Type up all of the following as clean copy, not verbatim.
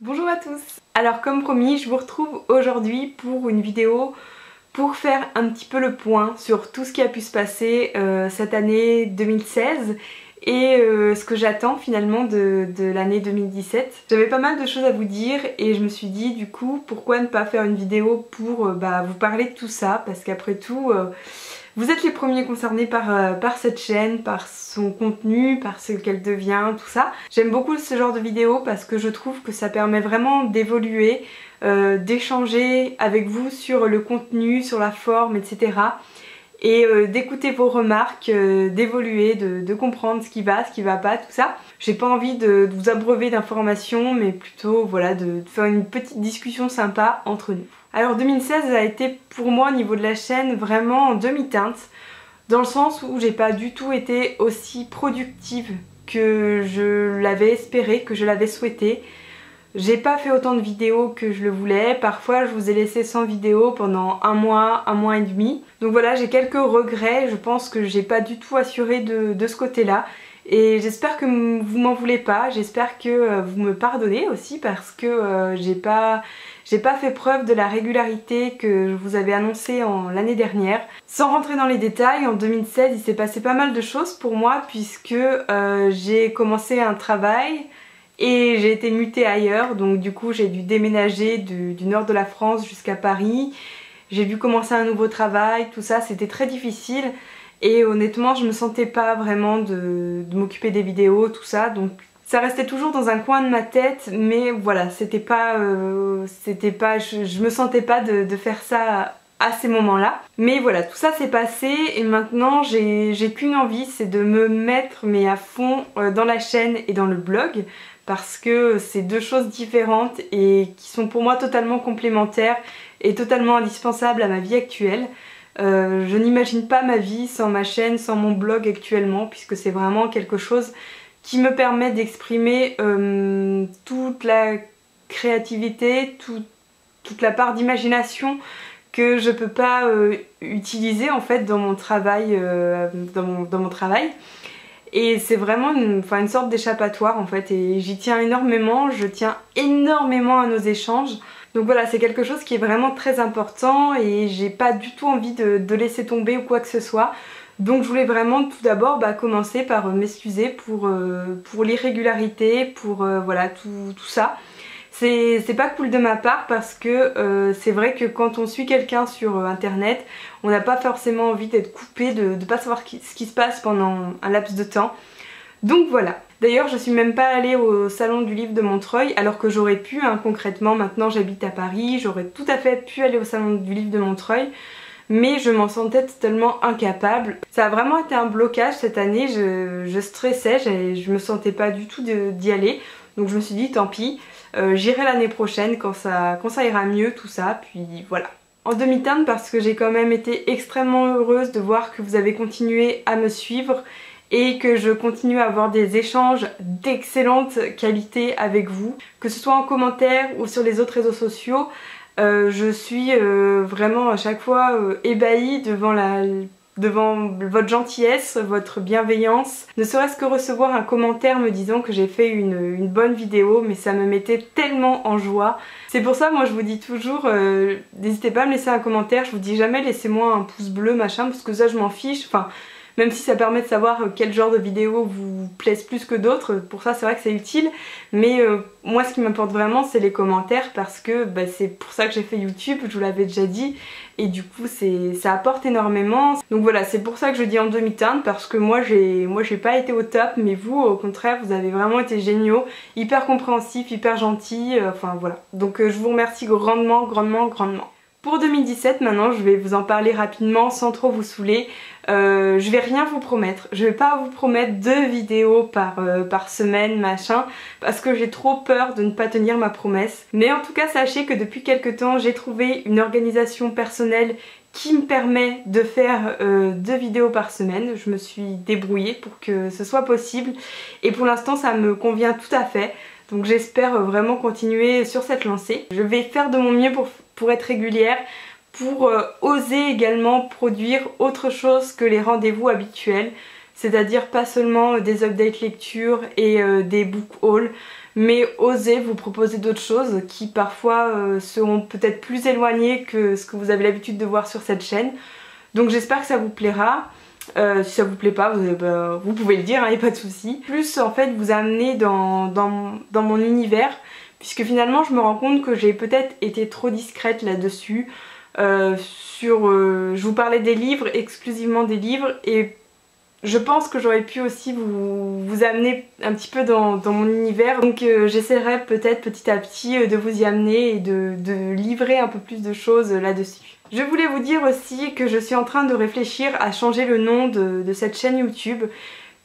Bonjour à tous. Alors comme promis, je vous retrouve aujourd'hui pour une vidéo pour faire un petit peu le point sur tout ce qui a pu se passer cette année 2016 et ce que j'attends finalement de l'année 2017. J'avais pas mal de choses à vous dire et je me suis dit du coup pourquoi ne pas faire une vidéo pour vous parler de tout ça, parce qu'après tout vous êtes les premiers concernés par cette chaîne, par son contenu, par ce qu'elle devient, tout ça. J'aime beaucoup ce genre de vidéos parce que je trouve que ça permet vraiment d'évoluer, d'échanger avec vous sur le contenu, sur la forme, etc. Et d'écouter vos remarques, d'évoluer, de comprendre ce qui va pas, tout ça. J'ai pas envie de vous abreuver d'informations, mais plutôt voilà, de faire une petite discussion sympa entre nous. Alors 2016 a été pour moi au niveau de la chaîne vraiment en demi-teinte, dans le sens où j'ai pas du tout été aussi productive que je l'avais espéré, que je l'avais souhaité. J'ai pas fait autant de vidéos que je le voulais, parfois je vous ai laissé sans vidéo pendant un mois et demi. Donc voilà, j'ai quelques regrets, je pense que j'ai pas du tout assuré de ce côté-là. Et j'espère que vous m'en voulez pas, j'espère que vous me pardonnez aussi parce que j'ai pas fait preuve de la régularité que je vous avais annoncée l'année dernière. Sans rentrer dans les détails, en 2016 il s'est passé pas mal de choses pour moi puisque j'ai commencé un travail et j'ai été mutée ailleurs, donc du coup j'ai dû déménager du nord de la France jusqu'à Paris. J'ai dû commencer un nouveau travail, tout ça c'était très difficile. Et honnêtement je me sentais pas vraiment de m'occuper des vidéos, tout ça, donc ça restait toujours dans un coin de ma tête, mais voilà, c'était pas, je me sentais pas de faire ça à ces moments-là. Mais voilà, tout ça s'est passé et maintenant j'ai qu'une envie, c'est de me mettre mais à fond dans la chaîne et dans le blog, parce que c'est deux choses différentes et qui sont pour moi totalement complémentaires et totalement indispensables à ma vie actuelle. Je n'imagine pas ma vie sans ma chaîne, sans mon blog actuellement, puisque c'est vraiment quelque chose qui me permet d'exprimer toute la créativité, toute la part d'imagination que je peux pas utiliser en fait dans mon travail, dans mon travail. Et c'est vraiment une sorte d'échappatoire en fait, et j'y tiens énormément, je tiens énormément à nos échanges. Donc voilà, c'est quelque chose qui est vraiment très important et j'ai pas du tout envie de laisser tomber ou quoi que ce soit. Donc je voulais vraiment tout d'abord commencer par m'excuser pour l'irrégularité, pour voilà tout ça. C'est pas cool de ma part parce que c'est vrai que quand on suit quelqu'un sur internet, on n'a pas forcément envie d'être coupé, de pas savoir ce qui se passe pendant un laps de temps. Donc voilà. D'ailleurs je suis même pas allée au salon du livre de Montreuil alors que j'aurais pu, hein, concrètement maintenant j'habite à Paris, j'aurais tout à fait pu aller au salon du livre de Montreuil, mais je m'en sentais totalement incapable. Ça a vraiment été un blocage cette année, je stressais, je me sentais pas du tout d'y aller, donc je me suis dit tant pis, j'irai l'année prochaine quand ça ira mieux tout ça, puis voilà. En demi-teinte parce que j'ai quand même été extrêmement heureuse de voir que vous avez continué à me suivre et que je continue à avoir des échanges d'excellente qualité avec vous, que ce soit en commentaire ou sur les autres réseaux sociaux. Je suis vraiment à chaque fois ébahie devant votre gentillesse, votre bienveillance. Ne serait-ce que recevoir un commentaire me disant que j'ai fait une bonne vidéo, mais ça me mettait tellement en joie. C'est pour ça moi je vous dis toujours, n'hésitez pas à me laisser un commentaire, je vous dis jamais laissez-moi un pouce bleu machin, parce que ça je m'en fiche, enfin même si ça permet de savoir quel genre de vidéo vous plaise plus que d'autres, pour ça c'est vrai que c'est utile, mais moi ce qui m'importe vraiment c'est les commentaires parce que c'est pour ça que j'ai fait YouTube, je vous l'avais déjà dit, et du coup ça apporte énormément. Donc voilà, c'est pour ça que je dis en demi-teinte, parce que moi j'ai pas été au top, mais vous au contraire vous avez vraiment été géniaux, hyper compréhensifs, hyper gentils, enfin voilà. Donc je vous remercie grandement, grandement, grandement. Pour 2017 maintenant je vais vous en parler rapidement sans trop vous saouler. Je vais rien vous promettre, je vais pas vous promettre 2 vidéos par semaine machin, parce que j'ai trop peur de ne pas tenir ma promesse. Mais en tout cas sachez que depuis quelques temps j'ai trouvé une organisation personnelle qui me permet de faire 2 vidéos par semaine. Je me suis débrouillée pour que ce soit possible et pour l'instant ça me convient tout à fait. Donc j'espère vraiment continuer sur cette lancée. Je vais faire de mon mieux pour être régulière, pour oser également produire autre chose que les rendez-vous habituels, c'est-à-dire pas seulement des updates lecture et des book hauls, mais oser vous proposer d'autres choses qui parfois seront peut-être plus éloignées que ce que vous avez l'habitude de voir sur cette chaîne. Donc j'espère que ça vous plaira. Si ça vous plaît pas, vous pouvez le dire, il n'y a pas de souci. Plus en fait vous amener dans mon univers, puisque finalement je me rends compte que j'ai peut-être été trop discrète là-dessus. Je vous parlais des livres, exclusivement des livres, et je pense que j'aurais pu aussi vous amener un petit peu dans mon univers. Donc j'essaierai peut-être petit à petit de vous y amener et de livrer un peu plus de choses là-dessus. Je voulais vous dire aussi que je suis en train de réfléchir à changer le nom de cette chaîne YouTube,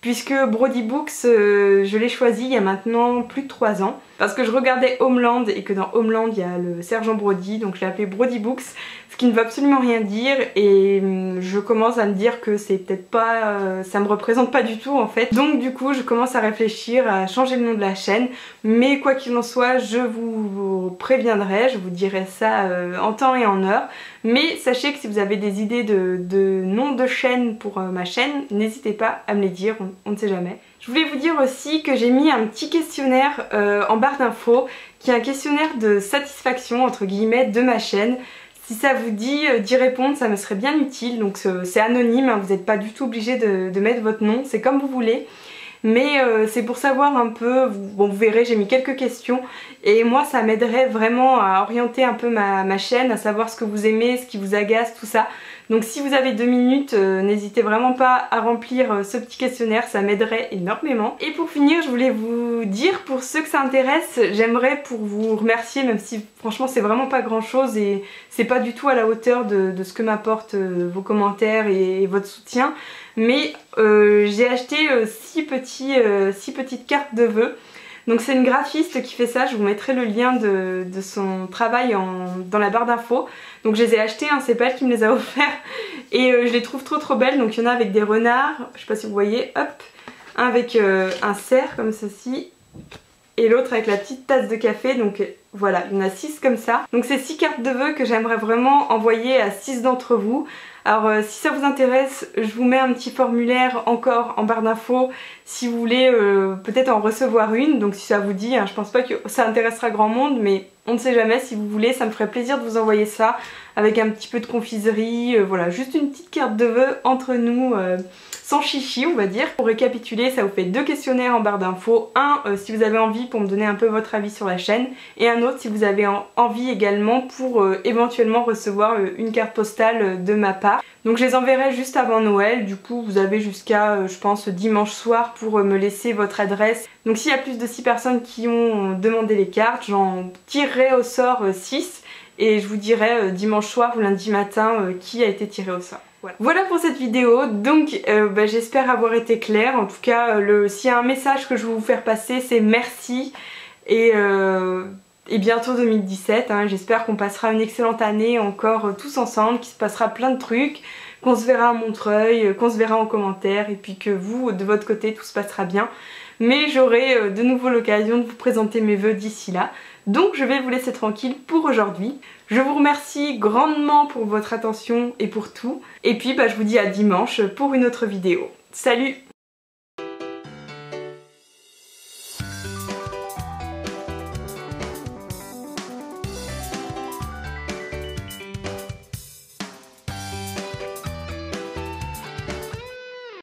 puisque Brody Books, je l'ai choisi il y a maintenant plus de 3 ans, parce que je regardais Homeland et que dans Homeland il y a le sergent Brody, donc je l'ai appelé Brody Books, ce qui ne veut absolument rien dire, et je commence à me dire que c'est peut-être pas, ça me représente pas du tout en fait. Donc du coup je commence à réfléchir à changer le nom de la chaîne, mais quoi qu'il en soit je vous préviendrai, je vous dirai ça en temps et en heure. Mais sachez que si vous avez des idées de nom de chaîne pour ma chaîne, n'hésitez pas à me les dire, on ne sait jamais. Je voulais vous dire aussi que j'ai mis un petit questionnaire en barre d'infos, qui est un questionnaire de satisfaction entre guillemets de ma chaîne. Si ça vous dit d'y répondre, ça me serait bien utile. Donc c'est anonyme, hein, vous n'êtes pas du tout obligé de mettre votre nom, c'est comme vous voulez. Mais c'est pour savoir un peu, bon vous verrez j'ai mis quelques questions et moi ça m'aiderait vraiment à orienter un peu ma chaîne, à savoir ce que vous aimez, ce qui vous agace, tout ça. Donc si vous avez 2 minutes, n'hésitez vraiment pas à remplir ce petit questionnaire, ça m'aiderait énormément. Et pour finir, je voulais vous dire, pour ceux que ça intéresse, j'aimerais pour vous remercier, même si franchement c'est vraiment pas grand chose et c'est pas du tout à la hauteur de ce que m'apportent vos commentaires et votre soutien. Mais j'ai acheté 6 petites cartes de vœux. Donc c'est une graphiste qui fait ça, je vous mettrai le lien de son travail dans la barre d'infos. Donc je les ai achetées, hein, c'est pas elle qui me les a offerts. Et je les trouve trop belles, donc il y en a avec des renards, je sais pas si vous voyez, hop. Un avec un cerf comme ceci. Et l'autre avec la petite tasse de café, donc voilà, il y en a 6 comme ça. Donc c'est 6 cartes de vœux que j'aimerais vraiment envoyer à 6 d'entre vous. Alors si ça vous intéresse, je vous mets un petit formulaire encore en barre d'infos si vous voulez peut-être en recevoir une. Donc si ça vous dit, hein, je pense pas que ça intéressera grand monde, mais on ne sait jamais, si vous voulez, ça me ferait plaisir de vous envoyer ça avec un petit peu de confiserie, voilà, juste une petite carte de vœux entre nous, sans chichi on va dire. Pour récapituler, ça vous fait 2 questionnaires en barre d'infos, un si vous avez envie pour me donner un peu votre avis sur la chaîne, et un autre si vous avez envie également pour éventuellement recevoir une carte postale de ma part. Donc je les enverrai juste avant Noël, du coup vous avez jusqu'à je pense dimanche soir pour me laisser votre adresse. Donc s'il y a plus de 6 personnes qui ont demandé les cartes, j'en tirerai au sort 6 et je vous dirai dimanche soir ou lundi matin qui a été tiré au sort. Voilà pour cette vidéo, donc j'espère avoir été claire. En tout cas s'il y a un message que je veux vous faire passer, c'est merci et bientôt 2017, hein. J'espère qu'on passera une excellente année encore tous ensemble, qu'il se passera plein de trucs, qu'on se verra à Montreuil, qu'on se verra en commentaire et puis que vous de votre côté tout se passera bien. Mais j'aurai de nouveau l'occasion de vous présenter mes vœux d'ici là. Donc je vais vous laisser tranquille pour aujourd'hui. Je vous remercie grandement pour votre attention et pour tout. Et puis je vous dis à dimanche pour une autre vidéo. Salut!